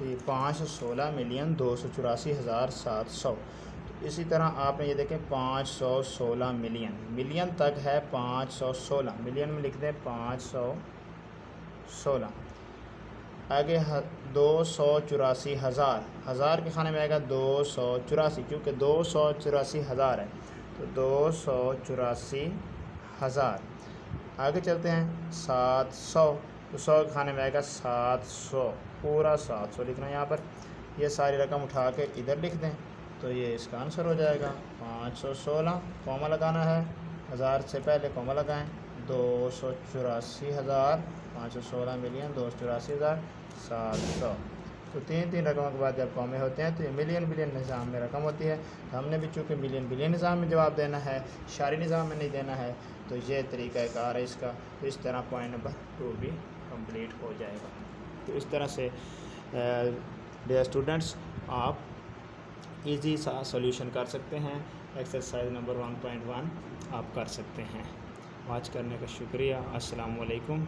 तो ये 516,284,700। तो इसी तरह आपने ये देखें 516 मिलियन, मिलियन तक है 516, मिलियन में लिख दें 516। आगे 284,000, हज़ार के खाने में आएगा 284, क्योंकि 284,000 है तो 284,000। आगे चलते हैं 700, तो 100 के खाने में आएगा 700, पूरा 700 लिखना है यहाँ पर। ये सारी रकम उठा के इधर लिख दें तो ये इसका आंसर हो जाएगा 516, कॉमा लगाना है, 1000 से पहले कॉमा लगाएं, 284,000, 516 मिलियन 284,700। तो तीन रकमों के बाद जब कॉमे होते हैं तो ये मिलियन बिलियन निज़ाम में रकम होती है। तो हमने भी चूँकि मिलियन बिलियन निज़ाम में जवाब देना है, शारी निज़ाम में नहीं देना है, तो ये तरीक़ाकार है इसका। तो इस तरह पॉइंट नंबर 2 भी कंप्लीट हो जाएगा। तो इस तरह से डियर स्टूडेंट्स आप इजी सा सॉल्यूशन कर सकते हैं। एक्सरसाइज नंबर 1.1 आप कर सकते हैं। वॉच करने का शुक्रिया। अस्सलाम वालेकुम।